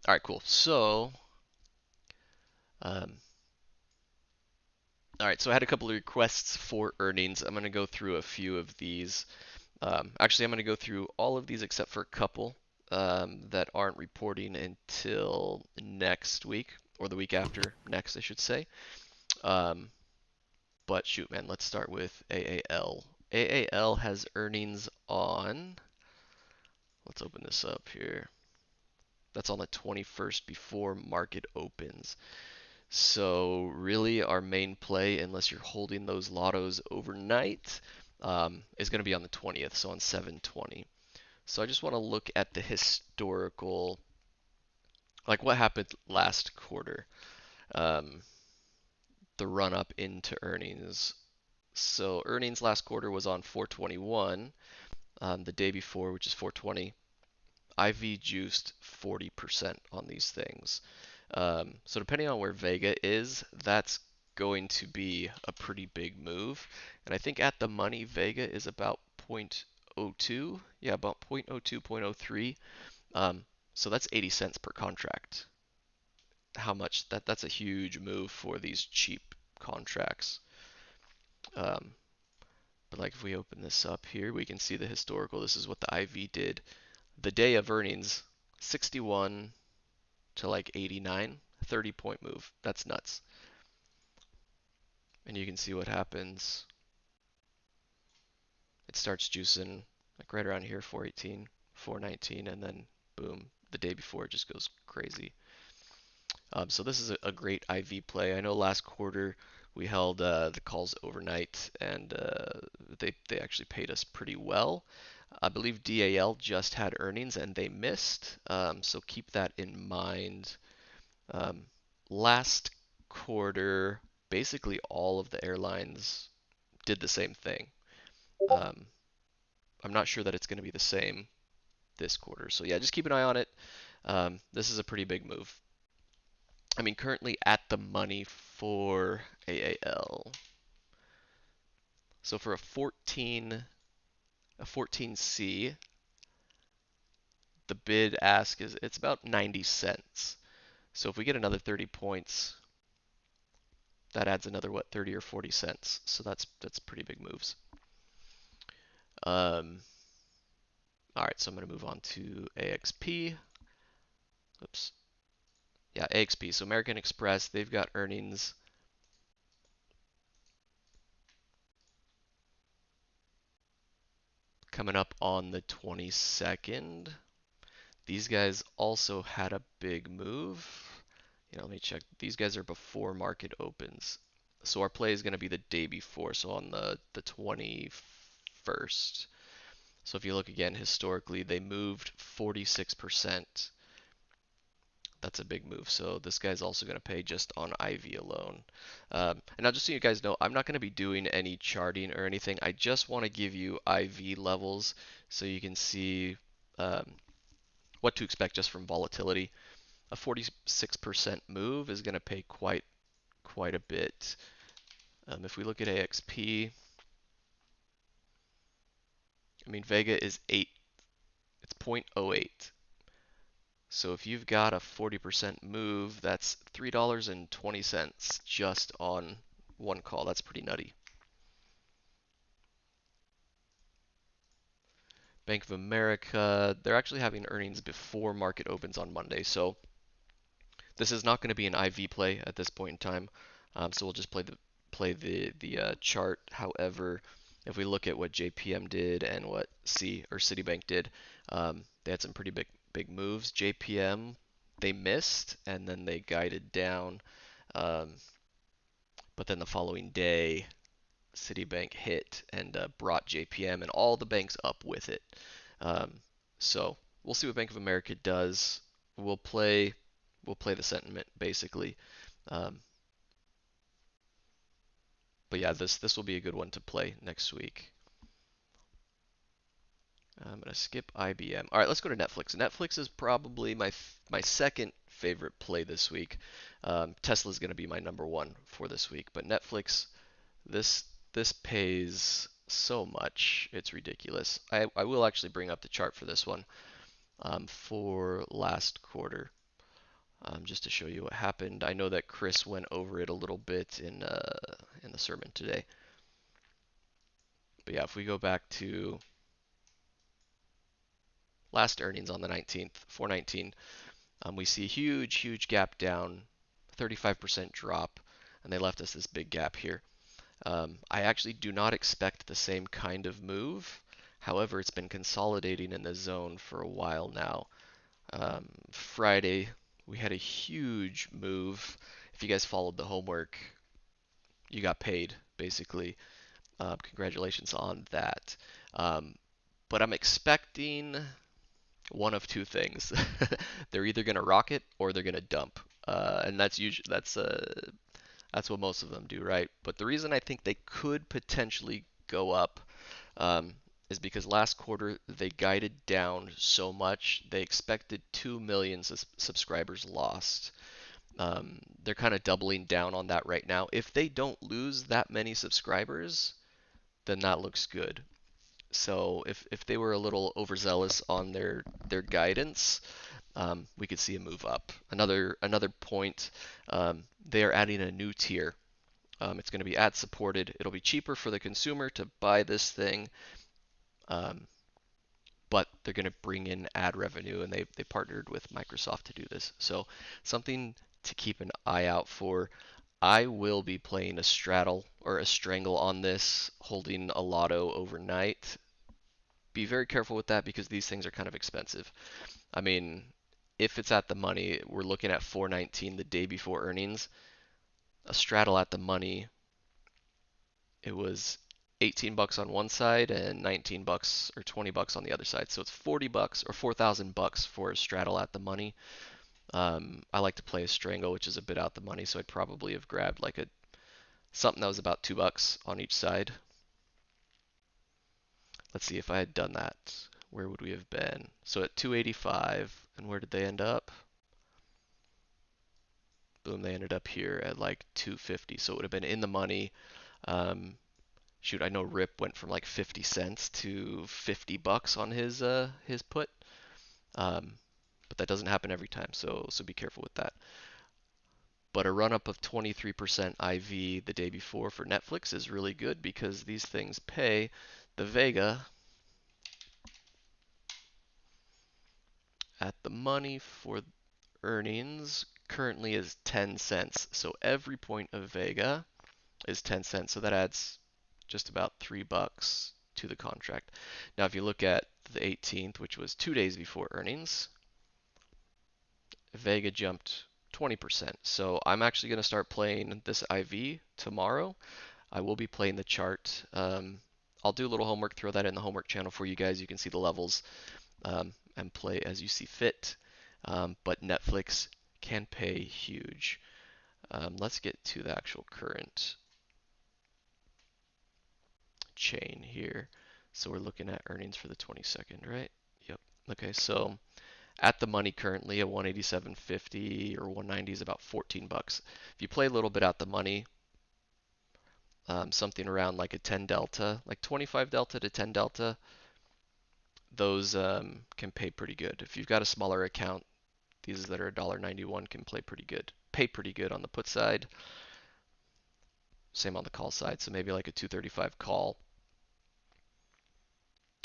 All right, cool. So, um, all right, so I had a couple of requests for earnings. I'm going to go through a few of these. Actually, I'm going to go through all of these except for a couple that aren't reporting until next week, or the week after next, I should say. Um, but shoot, man, let's start with AAL. AAL has earnings on, let's open this up here. That's on the 21st before market opens. So really our main play, unless you're holding those lottos overnight, is going to be on the 20th, so on 7/20. So I just want to look at the historical, like what happened last quarter, um, the run up into earnings. So earnings last quarter was on 4/21. The day before, which is 4/20, IV juiced 40% on these things. So depending on where Vega is, that's going to be a pretty big move. And I think at the money, Vega is about 0.02. Yeah, about 0.02, 0.03. So that's 80 cents per contract. How much? That's a huge move for these cheap contracts. Um, but like if we open this up here, we can see the historical. This is what the IV did the day of earnings, 61 to like 89, 30-point move. That's nuts. And you can see what happens. It starts juicing like right around here, 418, 419, and then boom, the day before it just goes crazy. So this is a great IV play. I know last quarter we held the calls overnight, and they actually paid us pretty well. I believe DAL just had earnings and they missed, so keep that in mind. Um, Last quarter, basically all of the airlines did the same thing. Um, I'm not sure that it's going to be the same this quarter. So yeah, just keep an eye on it. This is a pretty big move. I mean, currently at the money for AAL. So for a 14C, the bid ask is it's about 90 cents. So if we get another 30 points, that adds another what 30 or 40 cents. So that's pretty big moves. Um, all right, so I'm going to move on to AXP. Oops. Yeah, AXP. So American Express, they've got earnings coming up on the 22nd. These guys also had a big move. Let me check. These guys are before market opens. So our play is going to be the day before, so on the 21st. So if you look again historically, they moved 46%. That's a big move. So this guy's also going to pay just on IV alone. And now just so you guys know, I'm not going to be doing any charting or anything. I just want to give you IV levels so you can see um, what to expect just from volatility. A 46% move is going to pay quite a bit. If we look at AXP, I mean Vega is 8. It's 0.08. So if you've got a 40% move, that's $3.20 just on one call. That's pretty nutty. Bank of America, they're actually having earnings before market opens on Monday. So this is not going to be an IV play at this point in time. So we'll just play the chart. However, if we look at what JPM did and what Citibank did, they had some pretty big moves. JPM they missed and then they guided down, um, but then the following day Citibank hit and brought JPM and all the banks up with it. Um, so we'll see what Bank of America does. We'll play we'll play the sentiment basically. Um, but yeah, this will be a good one to play next week. I'm gonna skip IBM. All right, let's go to Netflix. Netflix is probably my second favorite play this week. Tesla is gonna be my number one for this week, but Netflix this this pays so much, it's ridiculous. I will actually bring up the chart for this one for last quarter. just to show you what happened. I know that Chris went over it a little bit in the sermon today. But yeah, if we go back to last earnings on the 19th, 419, we see a huge gap down, 35% drop, and they left us this big gap here. I actually do not expect the same kind of move. However, it's been consolidating in the zone for a while now. Friday, we had a huge move. If you guys followed the homework, you got paid, basically. Congratulations on that. Um, but I'm expecting one of two things. They're either going to rocket or they're going to dump. And that's what most of them do, right? But the reason I think they could potentially go up is because last quarter they guided down so much. They expected 2 million subscribers lost. They're kind of doubling down on that right now. If they don't lose that many subscribers, then that looks good. So if they were a little overzealous on their guidance, we could see a move up. Another point, they are adding a new tier. It's going to be ad supported. It'll be cheaper for the consumer to buy this thing, um, but they're going to bring in ad revenue, and they partnered with Microsoft to do this. So something to keep an eye out for. I will be playing a straddle or a strangle on this, holding a lotto overnight. Be very careful with that because these things are kind of expensive. I mean, if it's at the money, we're looking at 419 the day before earnings. A straddle at the money, it was 18 bucks on one side and 19 bucks or 20 bucks on the other side. So it's 40 bucks or 4,000 bucks for a straddle at the money. I like to play a strangle, which is a bit out the money, so I'd probably have grabbed like a something that was about 2 bucks on each side. Let's see if I had done that. Where would we have been? So at 285, and where did they end up? Boom, they ended up here at like 250, so it would have been in the money. Um, Shoot, I know Rip went from like 50 cents to 50 bucks on his put. Um, but that doesn't happen every time, so be careful with that. But a run up of 23% IV the day before for Netflix is really good because these things pay. The Vega at the money for earnings currently is 10 cents. So every point of Vega is 10 cents. So that adds just about 3 bucks to the contract. Now, if you look at the 18th, which was 2 days before earnings, Vega jumped 20%. So I'm actually going to start playing this IV tomorrow. I will be playing the chart. I'll do a little homework, throw that in the homework channel for you guys. You can see the levels and play as you see fit. But Netflix can pay huge. Let's get to the actual current chain here. So we're looking at earnings for the 22nd, right? Yep. Okay, so at the money currently at 187.50 or 190 is about 14 bucks. If you play a little bit at the money, something around like a 10 delta, like 25 delta to 10 delta, those can pay pretty good. If you've got a smaller account, these that are $1.91 can pay pretty good on the put side. Same on the call side, so maybe like a 235 call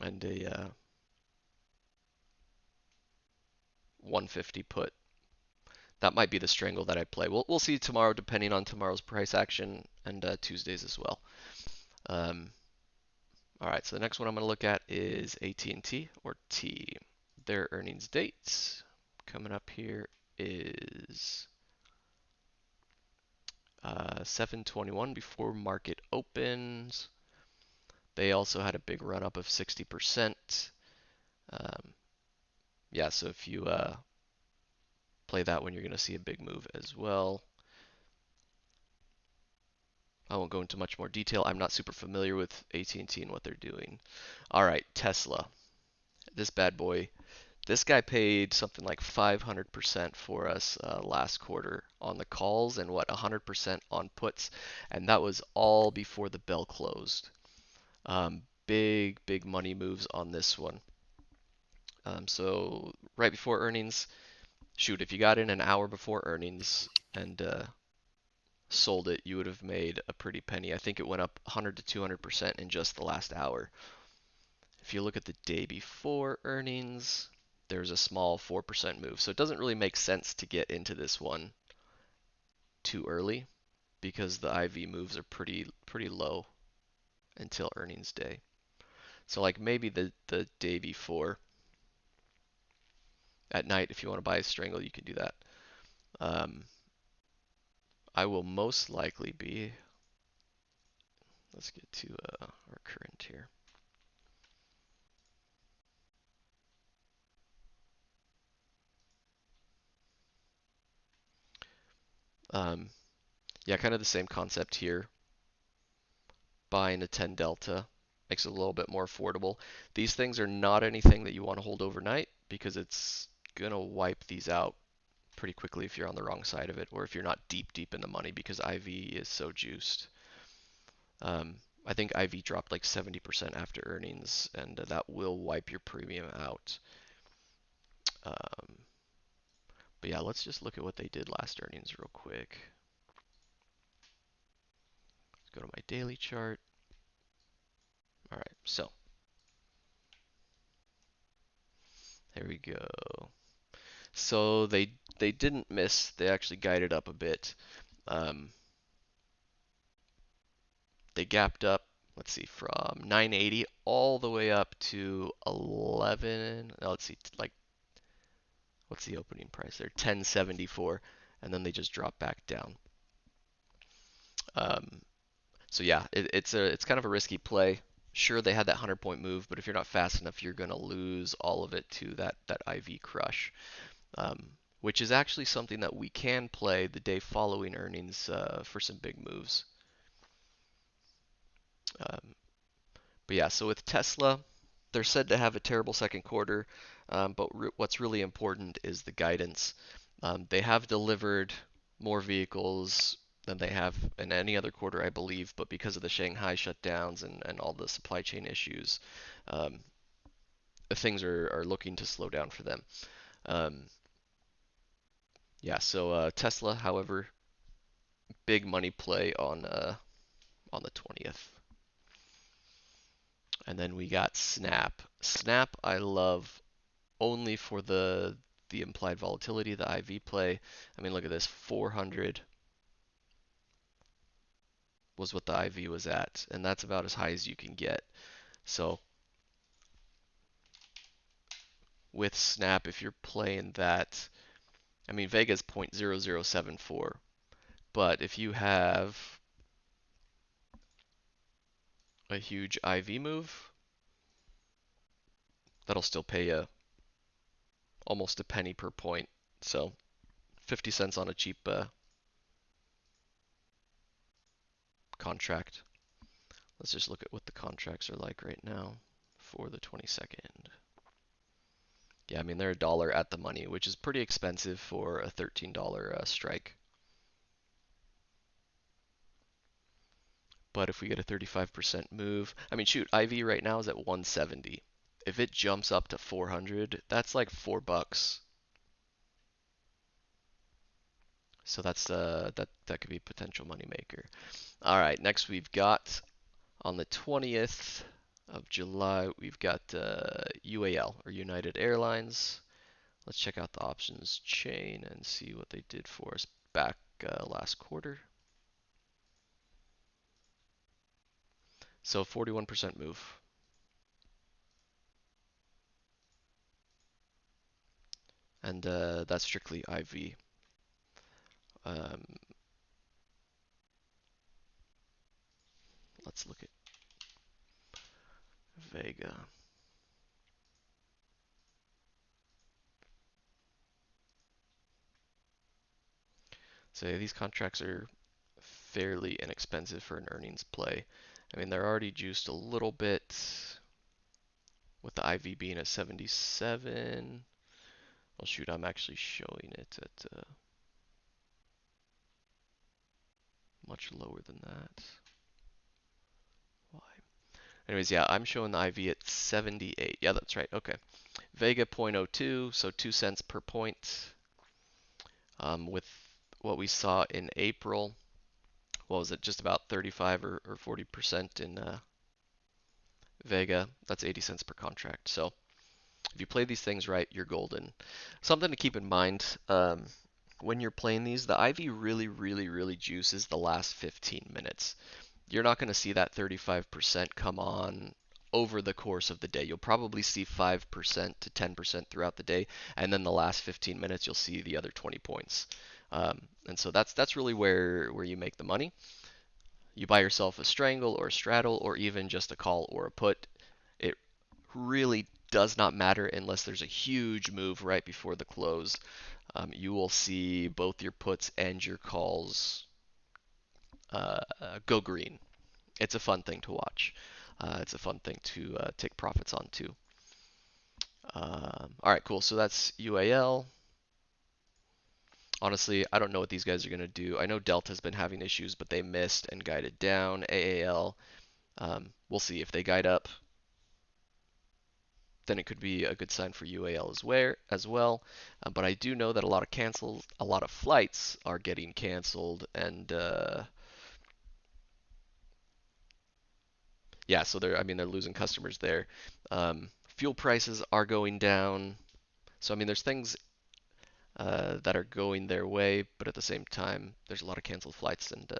and a 150 put. That might be the strangle that I play. We'll see tomorrow, depending on tomorrow's price action and Tuesdays as well. All right, so the next one I'm going to look at is AT&T or T. Their earnings dates coming up here is 7/21 before market opens. They also had a big run up of 60%. Yeah, so if you play that one, you're going to see a big move as well. I won't go into much more detail. I'm not super familiar with AT&T and what they're doing. All right, Tesla. This bad boy. This guy paid something like 500% for us last quarter on the calls and 100% on puts, and that was all before the bell closed. Big money moves on this one. So right before earnings, shoot, if you got in an hour before earnings and sold it, you would have made a pretty penny. I think it went up 100 to 200% in just the last hour. If you look at the day before earnings, there's a small 4% move. So it doesn't really make sense to get into this one too early because the IV moves are pretty low until earnings day. So like maybe the day before at night, if you want to buy a strangle, you can do that. Um, I will most likely be, let's get to our current here. Um, yeah, kind of the same concept here. Buying a 10 delta makes it a little bit more affordable. These things are not anything that you want to hold overnight because it's gonna wipe these out pretty quickly if you're on the wrong side of it, or if you're not deep in the money because IV is so juiced. I think IV dropped like 70% after earnings, and that will wipe your premium out. Um, but yeah, let's just look at what they did last earnings real quick. Let's go to my daily chart. All right, so there we go. So they didn't miss. They actually guided up a bit. Um, they gapped up. Let's see, from 980 all the way up to 11. No, let's see, like what's the opening price there? 1074, and then they just drop back down. Um, so yeah, it's kind of a risky play. Sure, they had that 100-point move, but if you're not fast enough, you're gonna lose all of it to that IV crush, which is actually something that we can play the day following earnings for some big moves. Um, but yeah, so with Tesla, they're said to have a terrible second quarter, but what's really important is the guidance. They have delivered more vehicles than they have in any other quarter, I believe, but because of the Shanghai shutdowns and all the supply chain issues, um, things are looking to slow down for them. Um, yeah, so Tesla, however, big money play on the 20th. And then we got Snap. Snap, I love only for the implied volatility, the IV play. I mean, look at this, 400 was what the IV was at, and that's about as high as you can get. So with Snap, if you're playing that, I mean, Vega's 0.0074, but if you have a huge IV move, that'll still pay you almost a penny per point. So 50 cents on a cheap contract. Let's just look at what the contracts are like right now for the 22nd. Yeah, I mean, they're $1 at the money, which is pretty expensive for a $13 strike. But if we get a 35% move, I mean, shoot, IV right now is at 170. If it jumps up to 400, that's like $4. So that's that could be a potential moneymaker. All right, next we've got on the 20th of July, we've got UAL or United Airlines. Let's check out the options chain and see what they did for us back last quarter. So 41% move. And that's strictly IV. Um, let's look at Vega. So yeah, these contracts are fairly inexpensive for an earnings play. I mean, they're already juiced a little bit with the IV being at 77. Well, shoot, I'm actually showing it at much lower than that. Why? Anyways, yeah, I'm showing the IV at 78. Yeah, that's right. Okay. Vega 0.02, so 2 cents per point. With what we saw in April, what was it, just about 35 or 40% in Vega, that's 80 cents per contract. So if you play these things right, you're golden. Something to keep in mind when you're playing these, the IV really, really, really juices the last 15 minutes. You're not going to see that 35% come on over the course of the day. You'll probably see 5% to 10% throughout the day, and then the last 15 minutes you'll see the other 20 points. And so that's really where you make the money. You buy yourself a strangle or a straddle or even just a call or a put. It really does not matter unless there's a huge move right before the close. You will see both your puts and your calls go green. It's a fun thing to watch. It's a fun thing to take profits on too. All right, cool. So that's UAL. Honestly, I don't know what these guys are going to do. I know Delta's been having issues, but they missed and guided down. AAL, we'll see if they guide up. Then it could be a good sign for UAL as well. But I do know that a lot of flights are getting canceled, and yeah, so they're losing customers there. Fuel prices are going down, so there's things that are going their way, but at the same time, there's a lot of canceled flights, and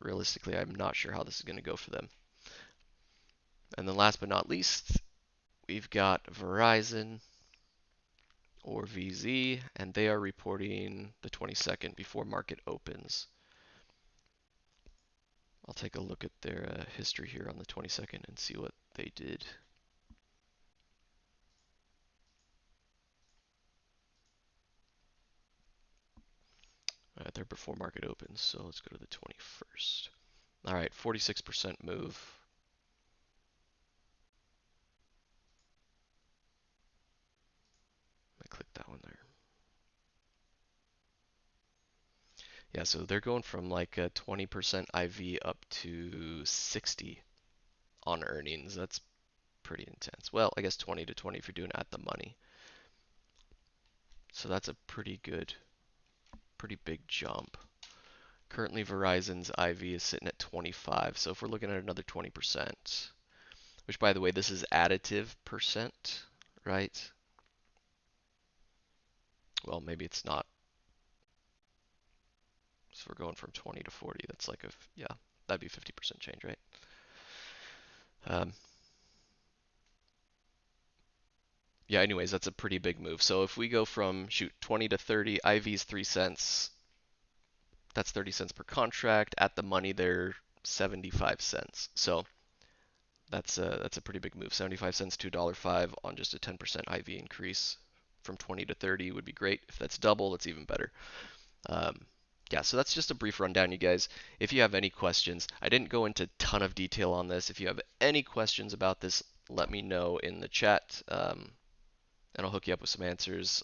realistically, I'm not sure how this is going to go for them. And then last but not least, we've got Verizon or VZ, and they are reporting the 22nd before market opens. I'll take a look at their history here on the 22nd and see what they did. All right, they're before market opens, so let's go to the 21st. All right, 46% move. I click that one there. Yeah, so they're going from like a 20% IV up to 60 on earnings. That's pretty intense. Well, I guess 20 to 20 if you're doing at the money. So that's a pretty big jump. Currently, Verizon's IV is sitting at 25. So if we're looking at another 20%, which by the way, this is additive percent, right? Well, maybe it's not. So we're going from 20 to 40. That's like yeah, that'd be 50% change, right? Um, yeah, anyways, that's a pretty big move. So if we go from, 20 to 30, IV's 3 cents, that's 30 cents per contract. At the money, they're 75 cents. So that's a pretty big move. 75 cents to $1.05 on just a 10% IV increase from 20 to 30 would be great. If that's double, that's even better. Um, yeah, so that's just a brief rundown, you guys. If you have any questions, I didn't go into a ton of detail on this. If you have any questions about this, let me know in the chat, and I'll hook you up with some answers.